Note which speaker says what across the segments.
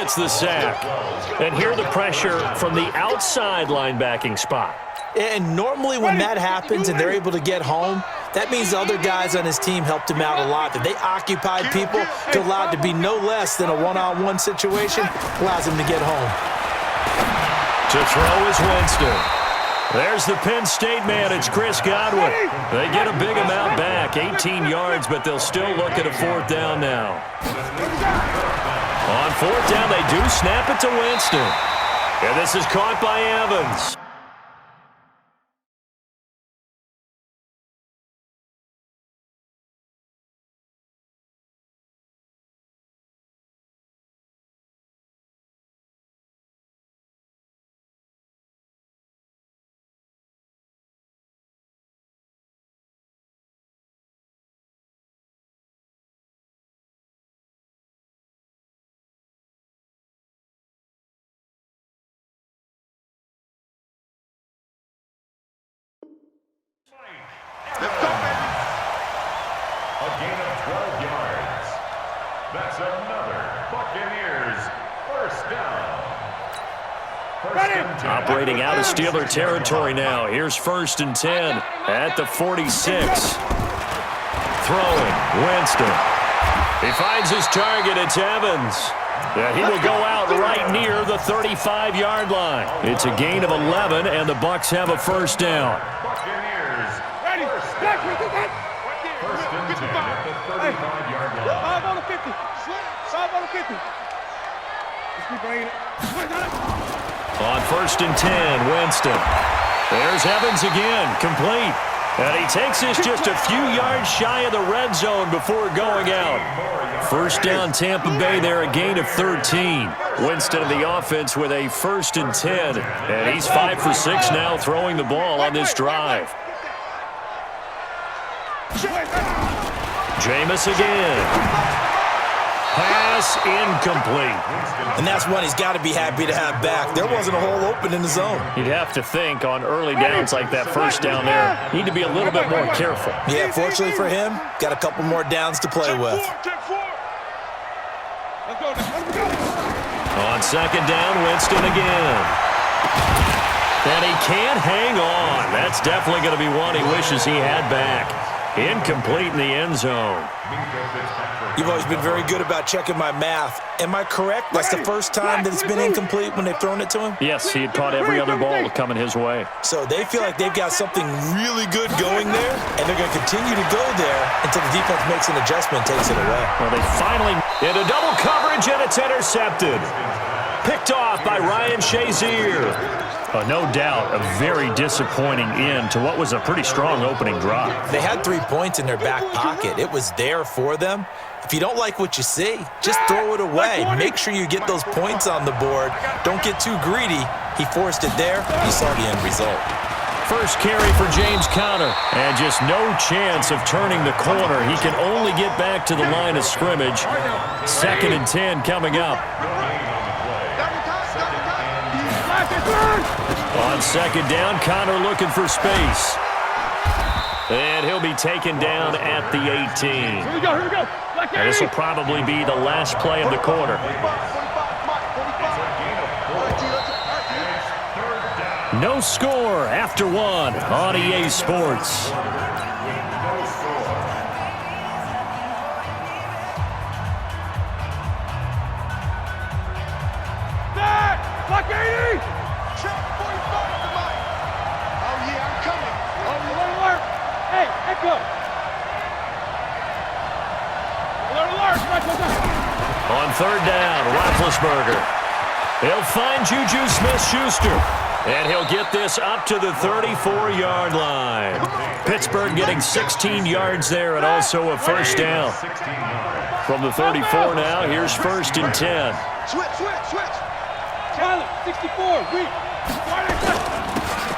Speaker 1: gets the sack. And here the pressure from the outside linebacking spot.
Speaker 2: And normally when that happens and they're able to get home, that means the other guys on his team helped him out a lot. That they occupied people to allow it to be no less than a one-on-one situation, allows him to get home.
Speaker 1: To throw is Winston. There's the Penn State man. It's Chris Godwin. They get a big amount back, 18 yards, but they'll still look at a fourth down now. On fourth down, they do snap it to Winston. And this is caught by Evans.
Speaker 3: A gain of 12 yards. That's another Buccaneers first down.
Speaker 1: Operating out of Steeler territory now. Here's 1st and 10 at the 46. Throwing, Winston. He finds his target. It's Evans. Yeah, he will go out right near the 35-yard line. It's a gain of 11, and the Bucs have a first down.
Speaker 3: First and 10 at the 35-yard line.
Speaker 4: 5 on the 50. 5 on the 50. Let's keep bringing it.
Speaker 1: On 1st and 10, Winston. There's Evans again, complete. And he takes this just a few yards shy of the red zone before going out. First down, Tampa Bay there, a gain of 13. Winston of the offense with a 1st and 10. And he's 5 for 6 now throwing the ball on this drive. Jameis again. Pass incomplete.
Speaker 2: And that's one he's got to be happy to have back. There wasn't a hole open in the zone.
Speaker 1: You'd have to think on early downs like that first down there, need to be a little bit more careful.
Speaker 2: Yeah, fortunately for him, got a couple more downs to play with.
Speaker 1: On 2nd down, Winston again. And he can't hang on. That's definitely going to be one he wishes he had back. Incomplete in the end zone.
Speaker 2: You've always been very good about checking my math. Am I correct? That's the first time that it's been incomplete when they've thrown it to him?
Speaker 1: Yes, he had caught every other ball coming his way.
Speaker 2: So they feel like they've got something really good going there, and they're going to continue to go there until the defense makes an adjustment and takes it away.
Speaker 1: Well, they finally into double coverage, and it's intercepted. Picked off by Ryan Shazier. No doubt a very disappointing end to what was a pretty strong opening drive.
Speaker 2: They had 3 points in their back pocket. It was there for them. If you don't like what you see, just throw it away. Make sure you get those points on the board. Don't get too greedy. He forced it there. You saw the end result.
Speaker 1: First carry for James Conner, and just no chance of turning the corner. He can only get back to the line of scrimmage. 2nd and 10 coming up. On 2nd down, Conner looking for space. And he'll be taken down at the 18.
Speaker 4: Here we go.
Speaker 1: And this will probably be the last play of the quarter. No score after 1 on EA Sports.
Speaker 4: Block 80!
Speaker 5: Check 45 to Mike. Oh, yeah, I'm coming.
Speaker 4: Oh, you want to work? Hey, echo.
Speaker 1: On 3rd down, Roethlisberger. He'll find Juju Smith-Schuster. And he'll get this up to the 34-yard line. Pittsburgh getting 16 yards there and also a first down. From the 34 now, here's 1st and 10.
Speaker 5: Switch.
Speaker 4: Challenge, 64, weak.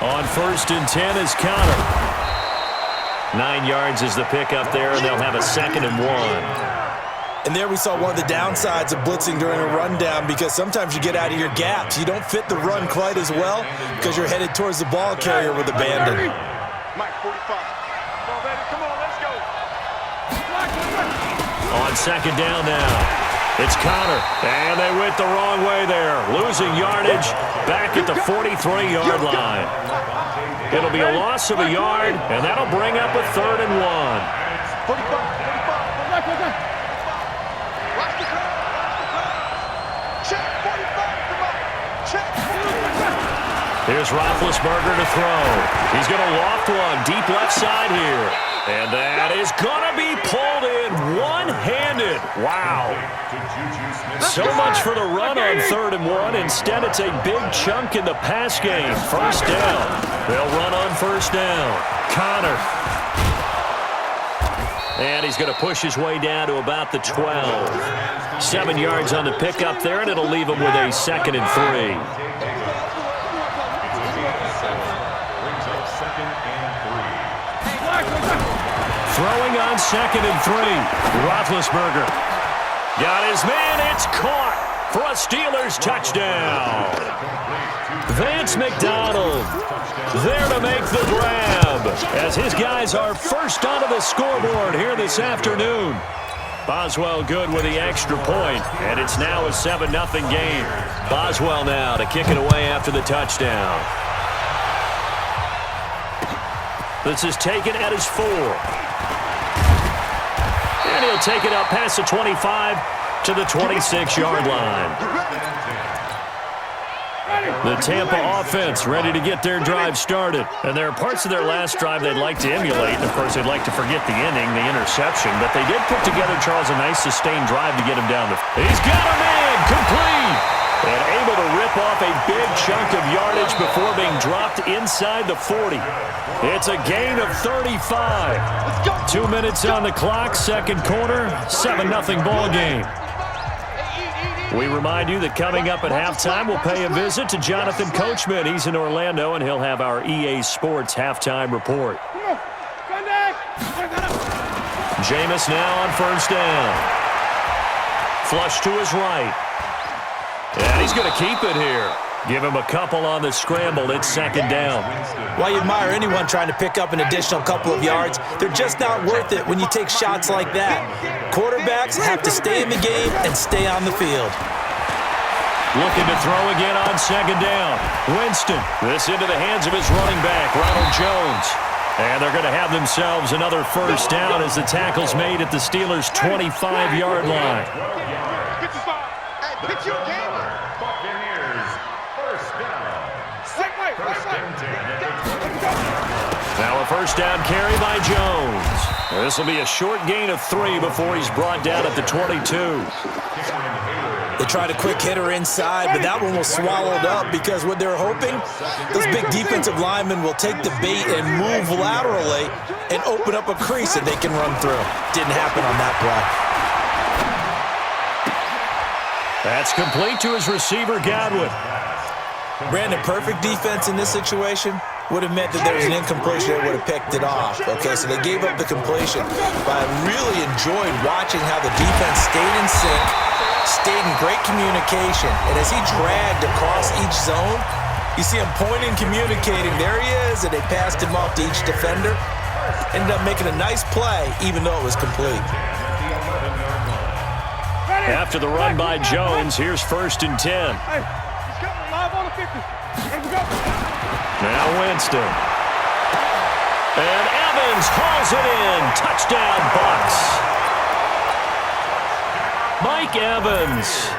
Speaker 1: On 1st and 10 is Conner. 9 yards is the pickup there, and they'll have a 2nd and 1.
Speaker 2: And there we saw one of the downsides of blitzing during a rundown, because sometimes you get out of your gaps. You don't fit the run quite as well because you're headed towards the ball carrier with abandon.
Speaker 5: Mike, 45. Come on, baby. Come on, let's go.
Speaker 1: On 2nd down now, It's Connor, and they went the wrong way there, losing yardage back at the 43-yard line. It'll be a loss of a yard, and that'll bring up a 3rd and 1.
Speaker 5: 45. Watch the curve. Check 45. Check.
Speaker 1: Here's Roethlisberger to throw. He's going to loft one deep left side here. And that is going to be pulled in one-handed. Wow. So much for the run on 3rd and 1. Instead, it's a big chunk in the pass game. First down. They'll run on first down. Connor. And he's going to push his way down to about the 12. 7 yards on the pickup there, and it'll leave him with a 2nd and 3. Throwing on 2nd and 3. Roethlisberger. Got his man. It's caught for a Steelers touchdown. Vance McDonald there to make the grab as his guys are first onto the scoreboard here this afternoon. Boswell good with the extra point, and it's now a 7-0 game. Boswell now to kick it away after the touchdown. This is taken at his 4. And he'll take it up past the 25 to the 26-yard line. The Tampa offense ready to get their drive started. And there are parts of their last drive they'd like to emulate. And, of course, they'd like to forget the inning, the interception. But they did put together, Charles, a nice sustained drive to get him down the field. He's got a man, complete. And able to rip off a big chunk of yardage before being dropped inside the 40. It's a gain of 35. 2 minutes on the clock, second quarter, 7-0 ball game. We remind you that coming up at halftime, we'll pay a visit to Jonathan Coachman. He's in Orlando, and he'll have our EA Sports halftime report. Jameis now on first down. Flush to his right. And he's going to keep it here. Give him a couple on the scramble. It's 2nd down.
Speaker 2: While you admire anyone trying to pick up an additional couple of yards, they're just not worth it when you take shots like that. Quarterbacks have to stay in the game and stay on the field.
Speaker 1: Looking to throw again on 2nd down. Winston. This into the hands of his running back, Ronald Jones. And they're going to have themselves another first down as the tackle's made at the Steelers' 25-yard line.
Speaker 5: Pitch your game.
Speaker 1: Now a first down carry by Jones. This will be a short gain of 3 before he's brought down at the 22.
Speaker 2: They tried a quick hitter inside, but that one was swallowed up because what they're hoping, those big defensive linemen will take the bait and move laterally and open up a crease that they can run through. Didn't happen on that play.
Speaker 1: That's complete to his receiver, Godwin.
Speaker 2: Brandon, perfect defense in this situation would have meant that there was an incompletion that would have picked it off. Okay, so they gave up the completion. But I really enjoyed watching how the defense stayed in sync, stayed in great communication. And as he dragged across each zone, you see him pointing, communicating. There he is, and they passed him off to each defender. Ended up making a nice play, even though it was complete.
Speaker 1: After the run by Jones, here's 1st and 10. Now Winston. And Evans hauls it in. Touchdown, Bucs. Mike Evans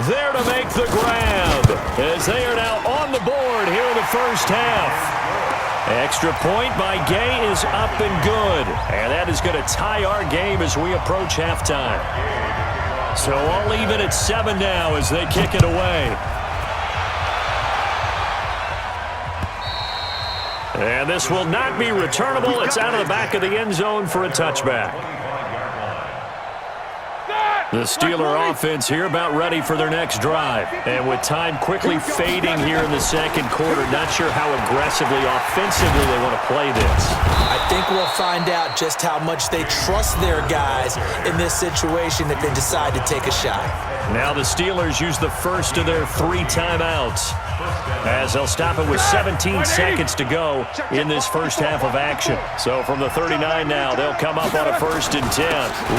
Speaker 1: there to make the grab as they are now on the board here in the first half. Extra point by Gay is up and good. And that is going to tie our game as we approach halftime. So I'll leave it at 7 now as they kick it away. And this will not be returnable. It's out of the back of the end zone for a touchback. The Steeler offense here about ready for their next drive. And with time quickly fading here in the second quarter, not sure how aggressively, offensively they want to play this.
Speaker 2: I think we'll find out just how much they trust their guys in this situation if they decide to take a shot.
Speaker 1: Now the Steelers use the first of their 3 timeouts as they'll stop it with 17 seconds to go in this first half of action. So from the 39 now, they'll come up on a 1st and 10.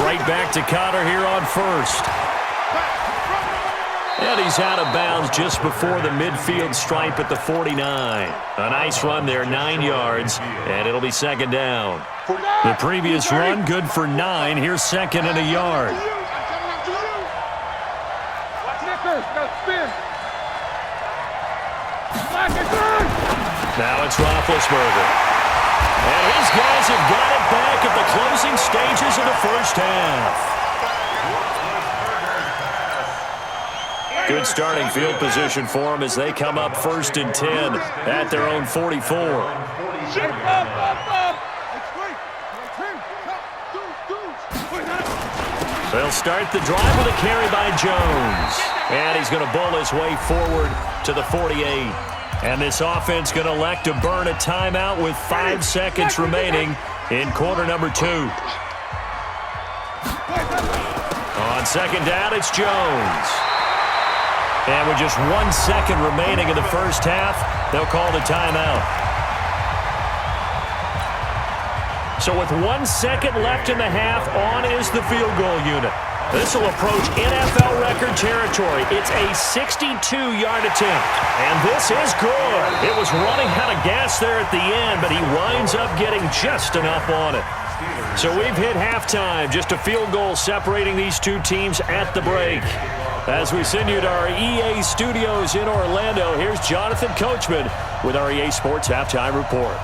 Speaker 1: Right back to Connor here on first. And he's out of bounds just before the midfield stripe at the 49. A nice run there, 9 yards, and it'll be second down. The previous run, good for 9. Here's second and a yard. Now it's Roethlisberger. And his guys have got it back at the closing stages of the first half. Good starting field position for them as they come up 1st and 10 at their own 44. They'll start the drive with a carry by Jones. And he's going to bull his way forward to the 48. And this offense going to elect to burn a timeout with 5 seconds remaining in quarter number 2. On second down, it's Jones. And with just 1 second remaining in the first half, they'll call the timeout. So with 1 second left in the half, on is the field goal unit. This will approach NFL record territory. It's a 62-yard attempt. And this is good. It was running out of gas there at the end, but he winds up getting just enough on it. So we've hit halftime. Just a field goal separating these two teams at the break. As we send you to our EA studios in Orlando, here's Jonathan Coachman with our EA Sports Halftime Report.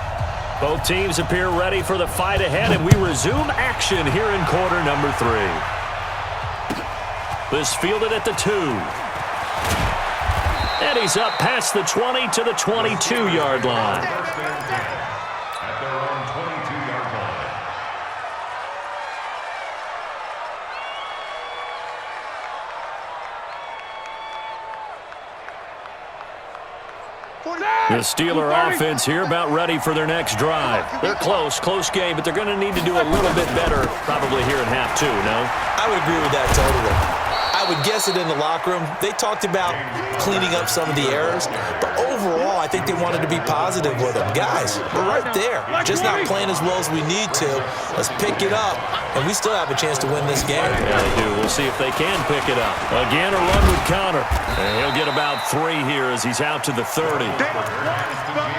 Speaker 1: Both teams appear ready for the fight ahead, and we resume action here in quarter number 3. This fielded at the 2. And he's up past the 20 to the 22-yard line.
Speaker 3: At their own 22-yard line.
Speaker 1: The Steeler offense here about ready for their next drive. They're close game, but they're going to need to do a little bit better probably here in half 2, no?
Speaker 2: I would agree with that totally. I would guess it in the locker room. They talked about cleaning up some of the errors, but overall, I think they wanted to be positive with them. Guys, we're right there. Just not playing as well as we need to. Let's pick it up, and we still have a chance to win this game.
Speaker 1: Yeah, they do. We'll see if they can pick it up. Again, a run with Connor. And he'll get about 3 here as he's out to the 30.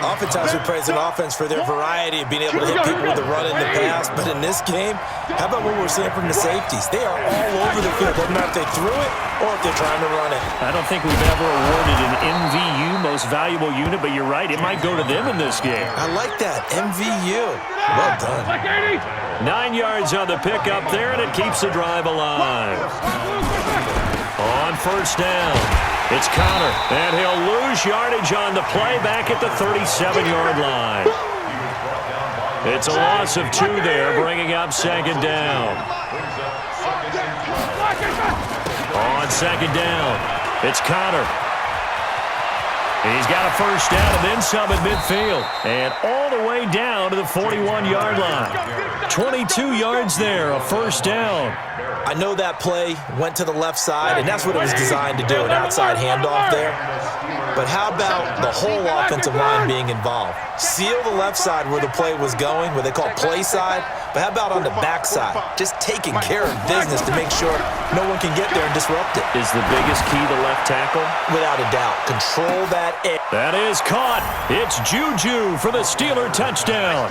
Speaker 2: Oftentimes we praise an offense for their variety of being able to hit people with the run and the pass, but in this game, how about what we're seeing from the safeties? They are all over the field. Doesn't matter if they threw it or if they're trying to run it.
Speaker 1: I don't think we've ever awarded an MVU, most valuable unit, but you're right, it might go to them in this game.
Speaker 2: I like that, MVU. Well done.
Speaker 1: 9 yards on the pickup there, and it keeps the drive alive. On first down, it's Connor, and he'll lose yardage on the play back at the 37-yard line. It's a loss of 2 there, bringing up second down. On second down, it's Connor. He's got a first down and then some at midfield. And all the way down to the 41-yard line. 22 yards there, a first down.
Speaker 2: I know that play went to the left side, and that's what it was designed to do, an outside handoff there. But how about the whole offensive line being involved? Seal the left side where the play was going, what they call play side, but how about on the back side? Just taking care of business to make sure no one can get there and disrupt it.
Speaker 1: Is the biggest key the left tackle?
Speaker 2: Without a doubt. Control that edge.
Speaker 1: That is caught. It's Juju for the Steeler touchdown.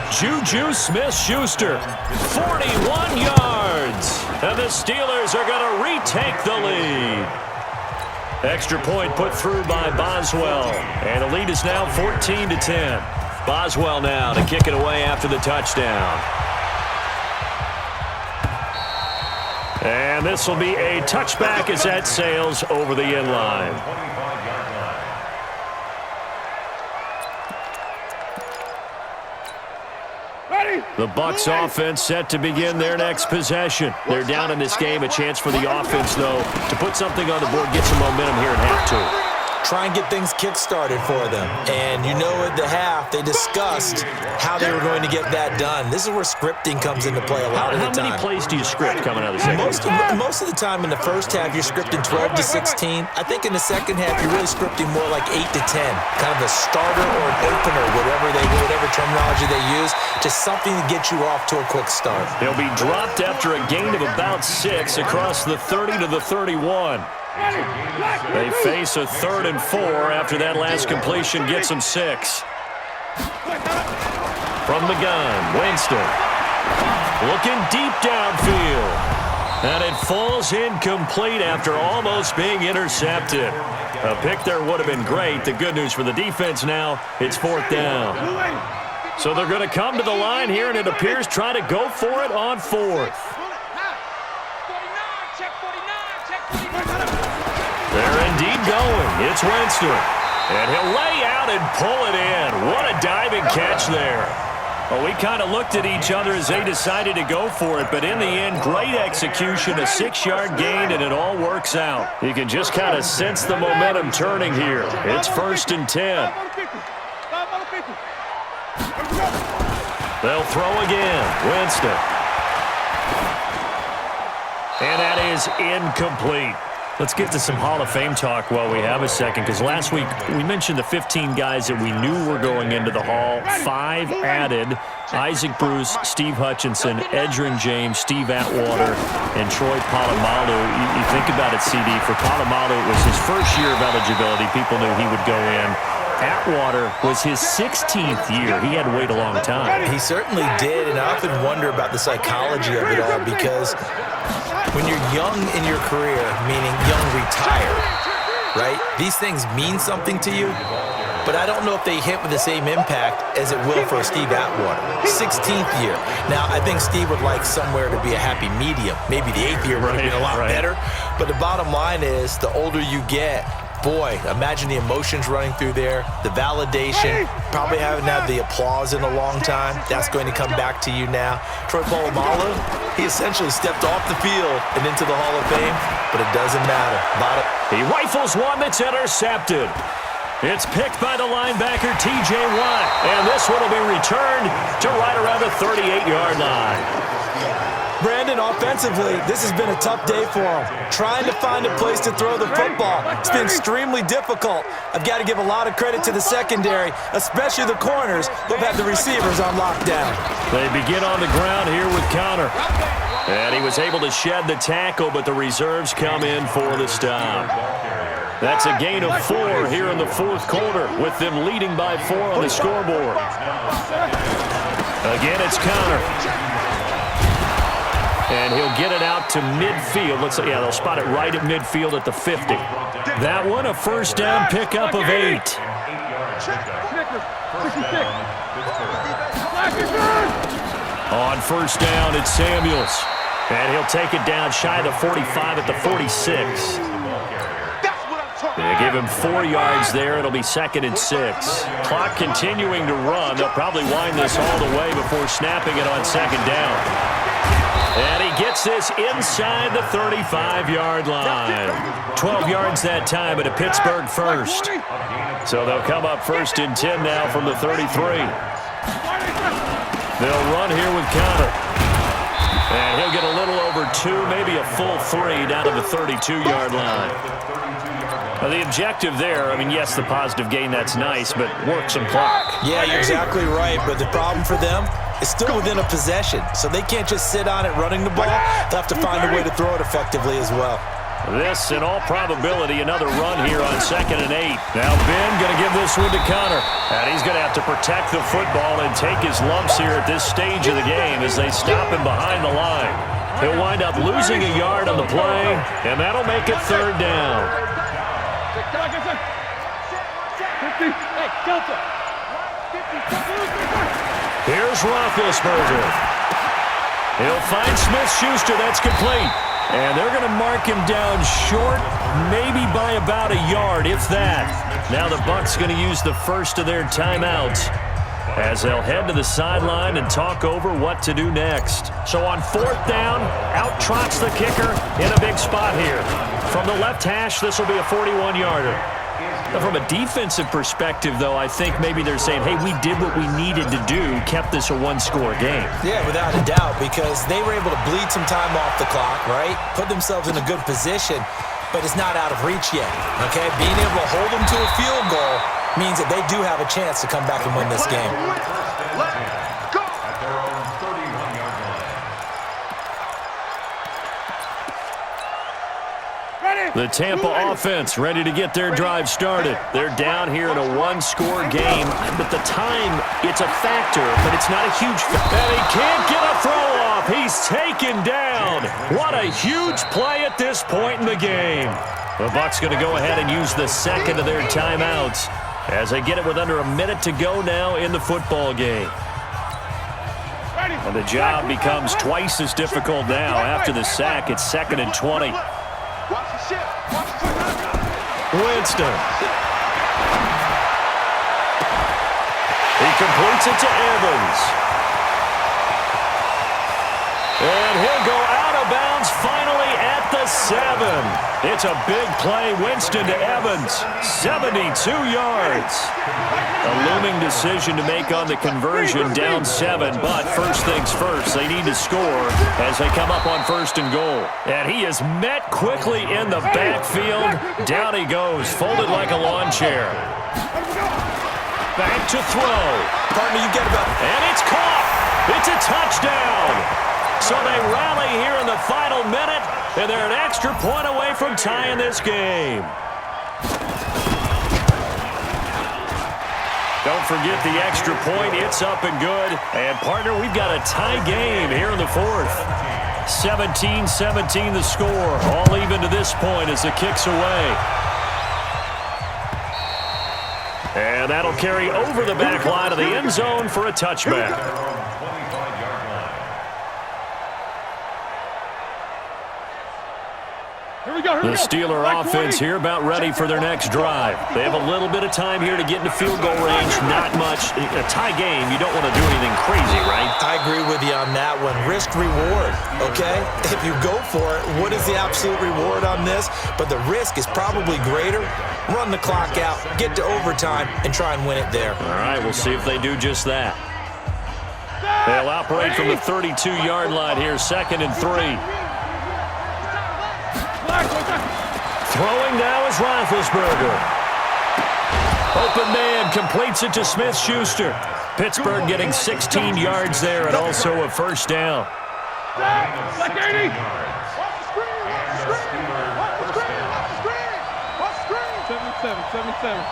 Speaker 1: Juju Smith-Schuster, 41 yards. And the Steelers are going to retake the lead. Extra point put through by Boswell. And the lead is now 14-10. Boswell now to kick it away after the touchdown. And this will be a touchback as that sails over the end line. The Bucs offense set to begin their next possession. They're down in this game. A chance for the offense, though, to put something on the board, get some momentum here in half 2.
Speaker 2: try and get things kick-started for them. And you know at the half, they discussed how they were going to get that done. This is where scripting comes into play a lot of the time.
Speaker 1: How many plays do you script coming out of the second?
Speaker 2: Most of the time in the first half, you're scripting 12 to 16. I think in the second half, you're really scripting more like 8 to 10. Kind of a starter or an opener, whatever terminology they use. Just something to get you off to a quick start.
Speaker 1: He'll be dropped after a gain of about 6 across the 30 to the 31. They face a 3rd and 4 after that last completion gets them 6. From the gun, Winston. Looking deep downfield. And it falls incomplete after almost being intercepted. A pick there would have been great. The good news for the defense now, it's 4th down. So they're going to come to the line here, and it appears try to go for it on 4th. They're indeed going. It's Winston. And he'll lay out and pull it in. What a diving catch there. Well, we kind of looked at each other as they decided to go for it, but in the end, great execution, a 6-yard gain, and it all works out. You can just kind of sense the momentum turning here. It's 1st and 10. They'll throw again. Winston. And that is incomplete. Let's get to some Hall of Fame talk while we have a second, because last week we mentioned the 15 guys that we knew were going into the Hall. 5 added: Isaac Bruce, Steve Hutchinson, Edgerrin James, Steve Atwater, and Troy Polamalu. You think about it, CD. For Polamalu, it was his first year of eligibility. People knew he would go in. Atwater was his 16th year. He had to wait a long time.
Speaker 2: He certainly did, and I often wonder about the psychology of it all, because when you're young in your career, meaning young retired, right, these things mean something to you, but I don't know if they hit with the same impact as it will for Steve Atwater. 16th year. Now, I think Steve would like somewhere to be a happy medium. Maybe the 8th year would have been a lot better, but the bottom line is the older you get, boy, imagine the emotions running through there, the validation, probably haven't had the applause in a long time. That's going to come back to you now. Troy Polamalu, he essentially stepped off the field and into the Hall of Fame, but it doesn't matter.
Speaker 1: He rifles one that's intercepted. It's picked by the linebacker, T.J. Watt, and this one will be returned to right around the 38-yard line.
Speaker 2: Brandon, offensively, this has been a tough day for him. Trying to find a place to throw the football. It's been extremely difficult. I've got to give a lot of credit to the secondary, especially the corners who've had the receivers on lockdown.
Speaker 1: They begin on the ground here with Connor. And he was able to shed the tackle, but the reserves come in for the stop. That's a gain of 4 here in the 4th quarter, with them leading by 4 on the scoreboard. Again, it's Connor. And he'll get it out to midfield. They'll spot it right at midfield at the 50. That one, a 1st down pickup of 8. On 1st down, it's Samuels. And he'll take it down shy of the 45 at the 46. They give him 4 yards there. It'll be 2nd and 6. Clock continuing to run. They'll probably wind this all the way before snapping it on 2nd down. And he gets this inside the 35-yard line. 12 yards that time at a Pittsburgh 1st. So they'll come up 1st and 10 now from the 33. They'll run here with Connor. And he'll get a little over 2, maybe a full 3 down to the 32-yard line. Now, the objective there, yes, the positive gain, that's nice, but work some clock.
Speaker 2: Yeah, you're exactly right, but the problem for them is still within a possession, so they can't just sit on it running the ball. They'll have to find a way to throw it effectively as well.
Speaker 1: This, in all probability, another run here on 2nd and 8. Now Ben going to give this one to Connor, and he's going to have to protect the football and take his lumps here at this stage of the game as they stop him behind the line. He'll wind up losing a yard on the play, and that'll make it 3rd down. Here's Roethlisberger. He'll find Smith-Schuster. That's complete. And they're going to mark him down short, maybe by about a yard, if that. Now the Bucs going to use the first of their timeouts as they'll head to the sideline and talk over what to do next. So on 4th down, out trots the kicker in a big spot here. From the left hash, this will be a 41-yarder. From a defensive perspective, though, I think maybe they're saying, hey, we did what we needed to do, kept this a one-score game.
Speaker 2: Yeah, without a doubt, because they were able to bleed some time off the clock, right? Put themselves in a good position, but it's not out of reach yet, okay? Being able to hold them to a field goal means that they do have a chance to come back and win this game.
Speaker 3: Let's go. At their own 31-yard line.
Speaker 1: The Tampa offense ready to get their drive started. They're down here in a one-score game, but the time, it's a factor, but it's not a huge factor. And he can't get a throw off. He's taken down. What a huge play at this point in the game. The Bucs going to go ahead and use the second of their timeouts as they get it with under a minute to go now in the football game. And the job becomes twice as difficult now after the sack. It's 2nd and 20. Winston. He completes it to Evans. And he'll go out of bounds finally at the 7. It's a big play. Winston to Evans. 72 yards. A looming decision to make on the conversion, down 7. But first things first, they need to score as they come up on 1st and goal. And he is met quickly in the backfield. Down he goes, folded like a lawn chair. Back to throw.
Speaker 2: Partner, you get about...
Speaker 1: And it's caught. It's a touchdown. So they rally here in the final minute, and they're an extra point away from tying this game. Don't forget the extra point. It's up and good. And, partner, we've got a tie game here in the 4th. 17-17 the score. All even to this point as the kick's away. And that'll carry over the back line of the end zone for a touchback. The Steeler offense here about ready for their next drive. They have a little bit of time here to get into field goal range. Not much. A tie game, you don't want to do anything crazy, right?
Speaker 2: I agree with you on that one. Risk-reward, okay? If you go for it, what is the absolute reward on this? But the risk is probably greater. Run the clock out, get to overtime, and try and win it there.
Speaker 1: All right, we'll see if they do just that. They'll operate from the 32-yard line here, 2nd and 3. Throwing now is Roethlisberger. Open man completes it to Smith-Schuster. Pittsburgh getting 16 yards there and also a first down.
Speaker 4: Like 80. 77.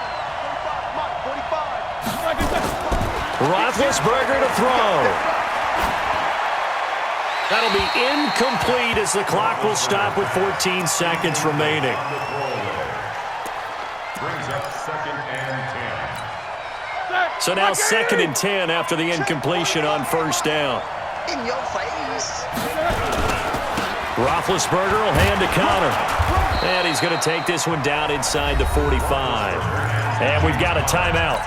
Speaker 1: Roethlisberger to throw. That'll be incomplete as the clock will stop with 14 seconds remaining.
Speaker 3: Brings up 2nd and 10.
Speaker 1: So now 2nd and 10 after the incompletion on first down.
Speaker 5: In your face.
Speaker 1: Roethlisberger will hand to Connor. And he's going to take this one down inside the 45. And we've got a timeout.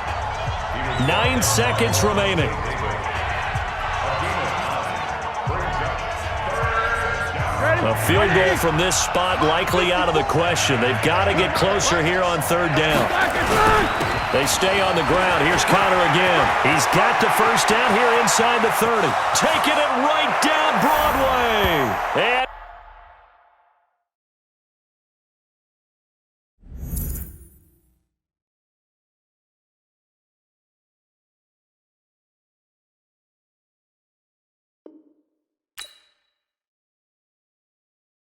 Speaker 1: 9 seconds remaining. A field goal from this spot likely out of the question. They've got to get closer here on 3rd down. They stay on the ground. Here's Connor again. He's got the first down here inside the 30. Taking it right down Broadway. And